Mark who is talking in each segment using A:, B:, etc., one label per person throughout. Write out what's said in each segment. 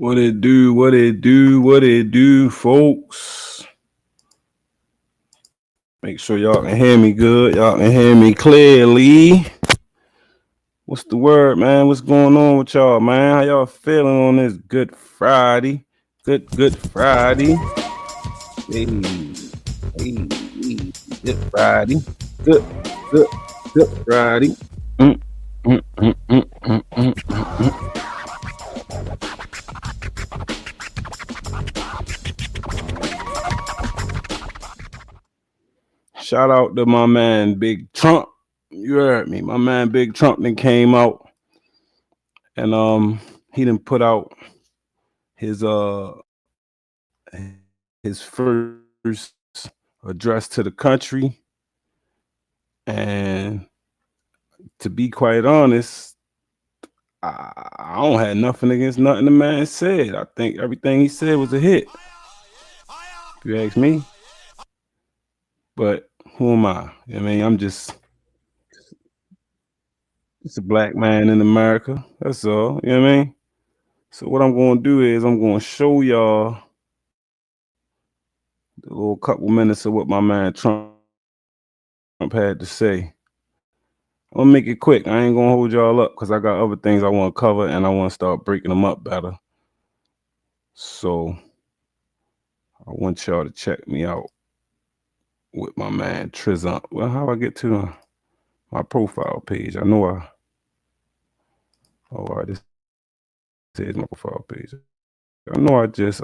A: What it do? What it do? What it do, folks? Make sure y'all can hear me good. Y'all can hear me clearly. What's the word, man? What's going on with y'all, man? How y'all feeling on this Good Friday? Good Friday. Hey, Good Friday. Good, good, good Friday. Mm, mm, mm, mm, mm, mm, mm. Shout out to my man Big Trump. You heard me. My man Big Trump then came out and he didn't put out his his first address to the country. And to be quite honest, I don't have nothing against nothing the man said. I think everything he said was a hit, if you ask me. But who am I? I mean, I'm just a black man in America. That's all. You know what I mean? So what I'm gonna do is I'm gonna show y'all the little couple minutes of what my man Trump had to say. I'm gonna make it quick. I ain't gonna hold y'all up because I got other things I want to cover and I want to start breaking them up better. So I want y'all to check me out with my man Trizump. Well, how I get to my profile page? I know all right, this is my profile page. I know I just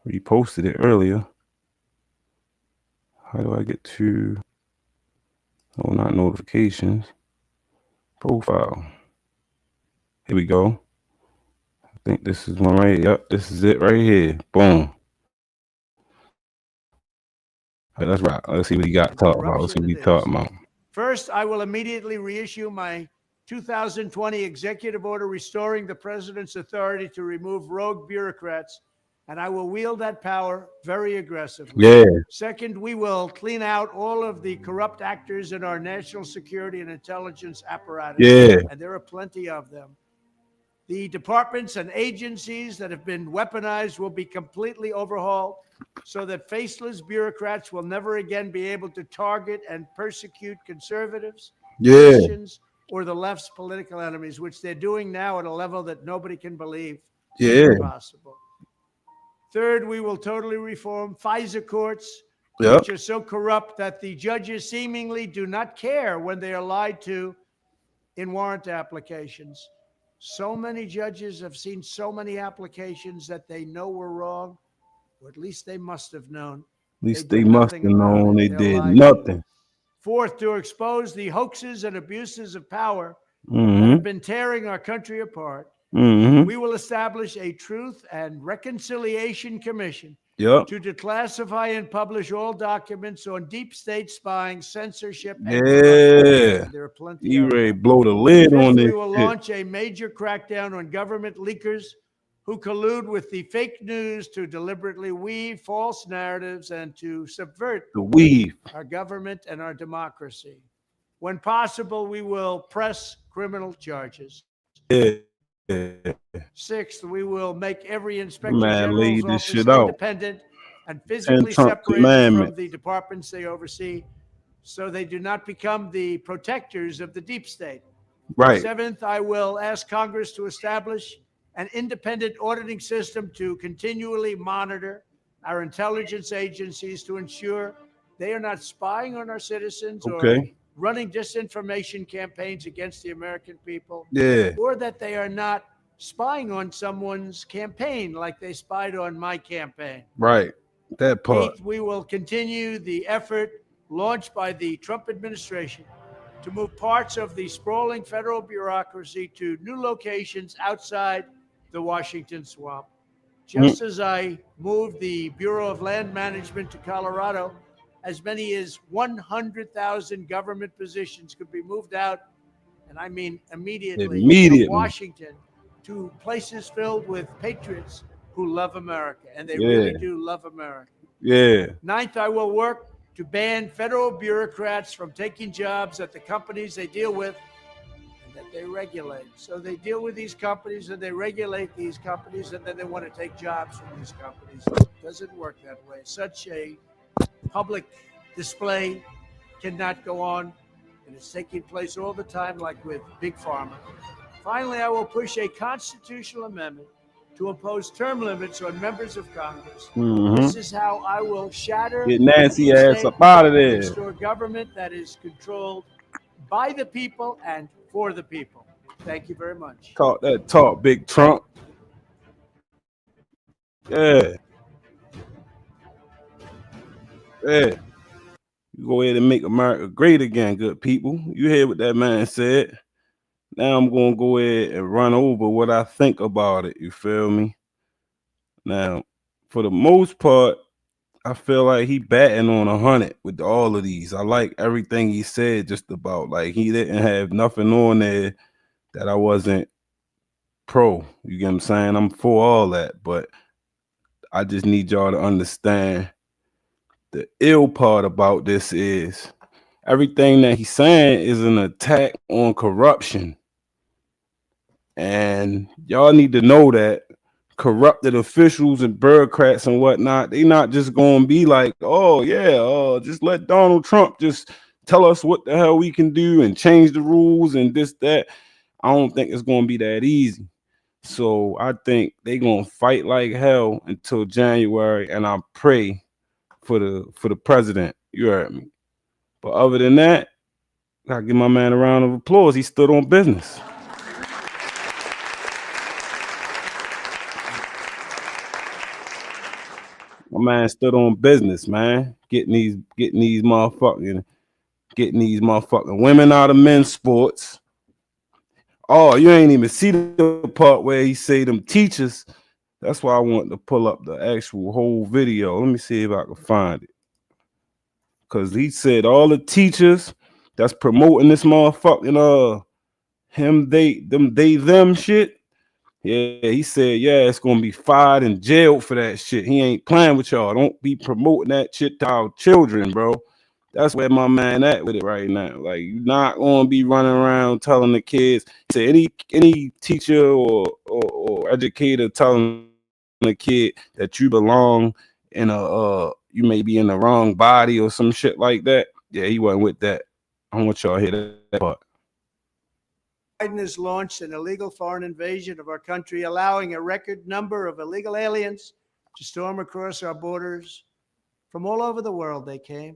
A: reposted it earlier. How do I get to not notifications? Profile. Here we go. I think this is one right. Yep, this is it right here. Boom. Right, let's rock. Let's see what he got to talk about. Let's see what he talking about.
B: First, I will immediately reissue my 2020 executive order restoring the president's authority to remove rogue bureaucrats, and I will wield that power very aggressively.
A: Yeah.
B: Second, we will clean out all of the corrupt actors in our national security and intelligence apparatus.
A: Yeah.
B: And there are plenty of them. The departments and agencies that have been weaponized will be completely overhauled so that faceless bureaucrats will never again be able to target and persecute conservatives, Christians, or the left's political enemies, which they're doing now at a level that nobody can believe is possible. Third, we will totally reform FISA courts, which are so corrupt that the judges seemingly do not care when they are lied to in warrant applications. So many judges have seen so many applications that they know were wrong, or at least they must have known.
A: At least they must have known they did nothing.
B: Fourth, to expose the hoaxes and abuses of power that have been tearing our country apart, we will establish a Truth and Reconciliation Commission to declassify and publish all documents on deep state spying, censorship, and corruption. And there are plenty of them.
A: Blow the lid on this.
B: We will launch a major crackdown on government leakers who collude with the fake news to deliberately weave false narratives and to subvert our government and our democracy. When possible, we will press criminal charges. Sixth, we will make every inspector general's office independent and physically separated from the departments they oversee, so they do not become the protectors of the deep state.
A: Right.
B: Seventh, I will ask Congress to establish an independent auditing system to continually monitor our intelligence agencies to ensure they are not spying on our citizens or running disinformation campaigns against the American people, or that they are not spying on someone's campaign like they spied on my campaign.
A: Right. That part.
B: Eighth, we will continue the effort launched by the Trump administration to move parts of the sprawling federal bureaucracy to new locations outside the Washington swamp. Just as I moved the Bureau of Land Management to Colorado, as many as 100,000 government positions could be moved out, and I mean immediately. From Washington to places filled with patriots who love America, and they really do love America. Ninth, I will work to ban federal bureaucrats from taking jobs at the companies they deal with, and that they regulate. So they deal with these companies and they regulate these companies, and then they want to take jobs from these companies. It doesn't work that way. Such a public display cannot go on, and it's taking place all the time, like with Big Pharma. Finally, I will push a constitutional amendment to impose term limits on members of Congress. This is how I will shatter
A: Get Nancy
B: the
A: ass
B: state
A: up out of
B: and
A: there.
B: restore government that is controlled by the people and for the people. Thank you very much.
A: Talk that talk, Big Trump. Yeah. Yeah. You go ahead and make America great again, good people. You hear what that man said. Now I'm going to go ahead and run over what I think about it. You feel me? Now, for the most part, I feel like he batting on 100 with all of these. I like everything he said just about. Like, he didn't have nothing on there that I wasn't pro. You get what I'm saying? I'm for all that, but I just need y'all to understand the ill part about this is everything that he's saying is an attack on corruption. And y'all need to know that corrupted officials and bureaucrats and whatnot, they not just gonna be like, oh yeah, just let Donald Trump just tell us what the hell we can do and change the rules and this, that. I don't think it's gonna be that easy. So I think they gonna fight like hell until January, and I pray for the president. You heard me. But other than that, gotta give my man a round of applause. He stood on business. My man stood on business, man. Getting these motherfucking women out of men's sports. Oh, you ain't even see the part where he say them teachers. That's why I want to pull up the actual whole video. Let me see if I can find it. Cause he said all the teachers that's promoting this motherfucking them shit. Yeah, he said, yeah, it's gonna be fired and jailed for that shit. He ain't playing with y'all. Don't be promoting that shit to our children, bro. That's where my man at with it right now. Like, you're not gonna be running around telling the kids. Say any teacher or educator telling a kid that you belong in you may be in the wrong body or some shit like that. Yeah, he wasn't with that. I want y'all to hear that part.
B: Biden has launched an illegal foreign invasion of our country, allowing a record number of illegal aliens to storm across our borders. From all over the world they came.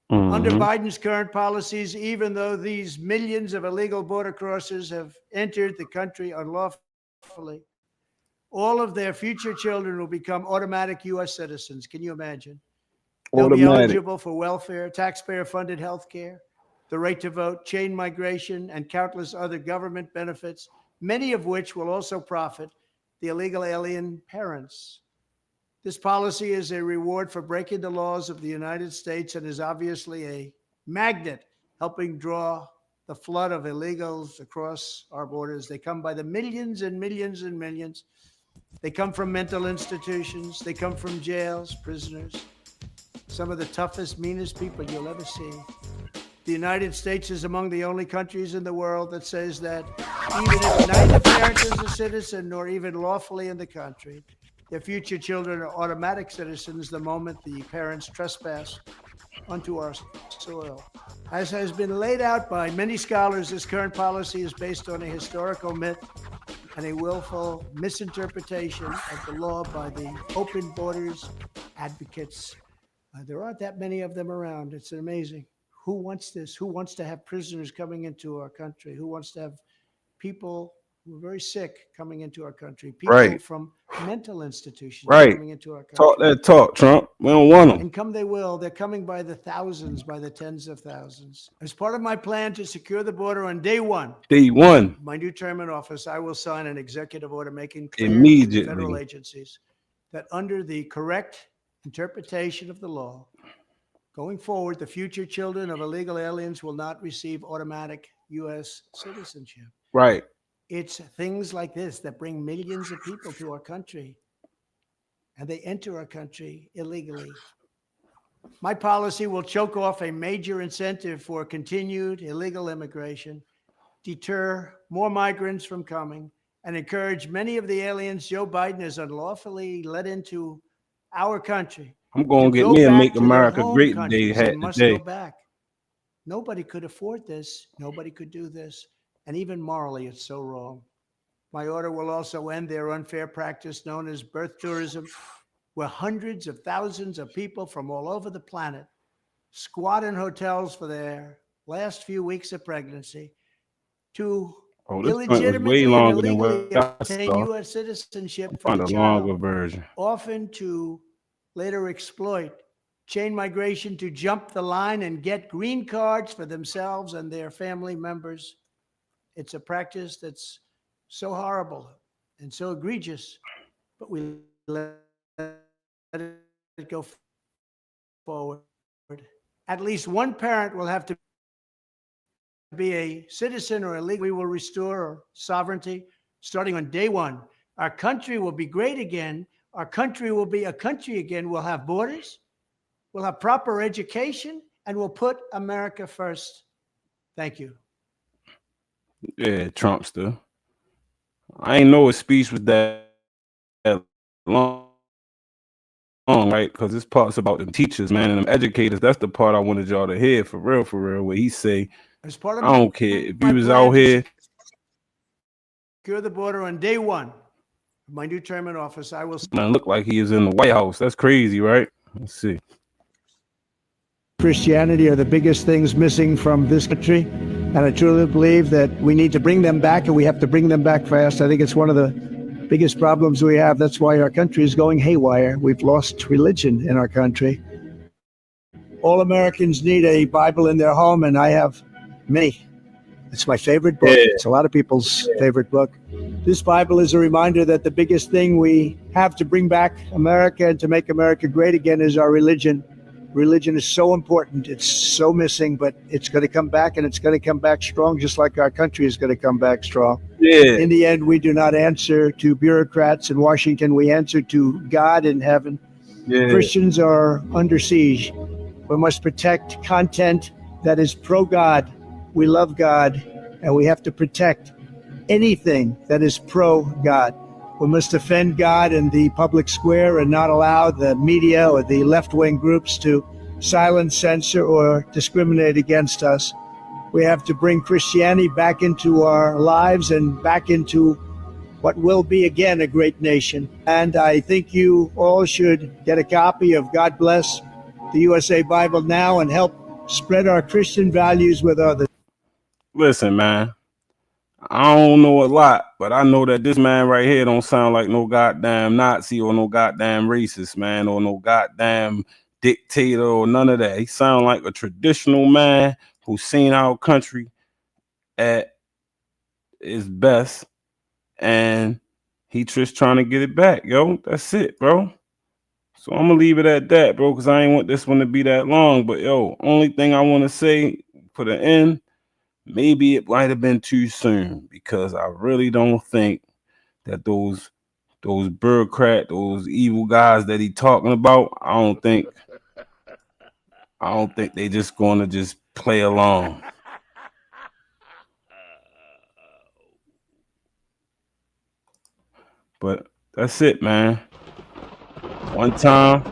B: Under Biden's current policies, even though these millions of illegal border crossers have entered the country unlawfully, all of their future children will become automatic U.S. citizens. Can you imagine? They'll be eligible for welfare, taxpayer-funded health care, the right to vote, chain migration, and countless other government benefits, many of which will also profit the illegal alien parents. This policy is a reward for breaking the laws of the United States and is obviously a magnet helping draw the flood of illegals across our borders. They come by the millions and millions and millions. They come from mental institutions. They come from jails, prisoners, some of the toughest, meanest people you'll ever see. The United States is among the only countries in the world that says that even if neither parent is a citizen nor even lawfully in the country, their future children are automatic citizens the moment the parents trespass onto our soil. As has been laid out by many scholars, this current policy is based on a historical myth and a willful misinterpretation of the law by the open borders advocates. There aren't that many of them around. It's amazing. Who wants this? Who wants to have prisoners coming into our country? Who wants to have people who are very sick coming into our country? People from mental institutions coming into our country.
A: Talk that talk, Trump. We don't want them.
B: And come they will. They're coming by the thousands, by the tens of thousands. As part of my plan to secure the border on day one, my new term in office, I will sign an executive order making clear to federal agencies that under the correct interpretation of the law, going forward, the future children of illegal aliens will not receive automatic U.S. citizenship.
A: Right.
B: It's things like this that bring millions of people to our country, and they enter our country illegally. My policy will choke off a major incentive for continued illegal immigration deter more migrants from coming and encourage many of the aliens Joe Biden has unlawfully let into our country.
A: I'm going to get
B: go
A: me a
B: back
A: Make
B: to their
A: America
B: home
A: Great Day
B: countries
A: hat
B: and must
A: today.
B: go back. Nobody could afford this. Nobody could do this. And even morally, it's so wrong. My order will also end their unfair practice known as birth tourism, where hundreds of thousands of people from all over the planet squat in hotels for their last few weeks of pregnancy to
A: Oh, this joint was way
B: illegitimately and
A: longer than
B: illegally
A: what I
B: obtain
A: saw.
B: U.S. citizenship for
A: Find
B: the
A: a longer
B: child,
A: version.
B: often to later exploit chain migration to jump the line and get green cards for themselves and their family members. It's a practice that's so horrible and so egregious, but we let it go forward. At least one parent will have to be a citizen or illegal. We will restore sovereignty starting on day one. Our country will be great again. Our country will be a country again. We'll have borders. We'll have proper education, and we'll put America first. Thank you.
A: Yeah, Trumpster. I ain't know his speech was that long, right? Because this part's about the teachers, man, and them educators. That's the part I wanted y'all to hear, for real, where he say,
B: As part of
A: I don't care if
B: my
A: you was
B: plan
A: out
B: to
A: here.
B: secure the border on day one of my new term in office, I will.
A: Man, look like he is in the White House. That's crazy, right? Let's see.
B: Christianity are the biggest things missing from this country. And I truly believe that we need to bring them back, and we have to bring them back fast. I think it's one of the biggest problems we have. That's why our country is going haywire. We've lost religion in our country. All Americans need a Bible in their home, and I have many. It's my favorite book.
A: Yeah.
B: It's a lot of people's favorite book. This Bible is a reminder that the biggest thing we have to bring back America and to make America great again is our religion. Religion is so important. It's so missing, but it's going to come back, and it's going to come back strong, just like our country is going to come back strong.
A: Yeah.
B: In the end, we do not answer to bureaucrats in Washington. We answer to God in heaven.
A: Yeah.
B: Christians are under siege. We must protect content that is pro-God. We love God, and we have to protect anything that is pro-God. We must defend God in the public square and not allow the media or the left-wing groups to silence, censor, or discriminate against us. We have to bring Christianity back into our lives and back into what will be again a great nation. And I think you all should get a copy of God Bless the USA Bible now and help spread our Christian values with others.
A: Listen, man. I don't know a lot, but I know that this man right here don't sound like no goddamn Nazi or no goddamn racist, man, or no goddamn dictator or none of that. He sound like a traditional man who's seen our country at its best, and he just trying to get it back, yo. That's it, bro. So I'm gonna leave it at that, bro, because I ain't want this one to be that long. But yo, only thing I want to say for the end, maybe it might have been too soon, because I really don't think that those bureaucrat, those evil guys that he talking about, I don't think they just gonna just play along. But that's it, man. One time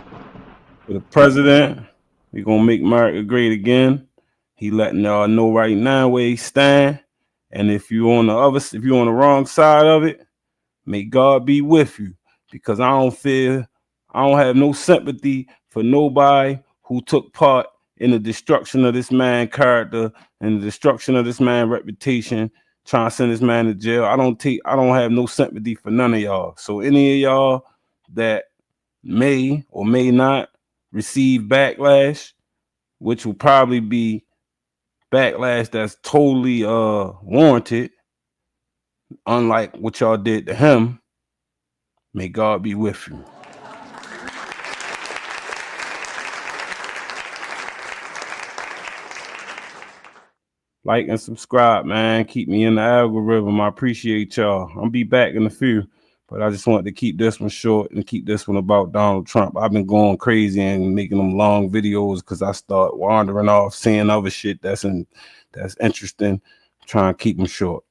A: for the president, we gonna make America great again. He letting y'all know right now where he stand. And if you're on the wrong side of it, may God be with you. Because I don't have no sympathy for nobody who took part in the destruction of this man's character and the destruction of this man's reputation, trying to send this man to jail. I don't have no sympathy for none of y'all. So any of y'all that may or may not receive backlash, which will probably be backlash that's totally warranted, unlike what y'all did to him, may God be with you. Like and subscribe, man. Keep me in the algorithm. I appreciate y'all. I'll be back in a few, but I just wanted to keep this one short and keep this one about Donald Trump. I've been going crazy and making them long videos because I start wandering off, seeing other shit that's interesting. trying to keep them short.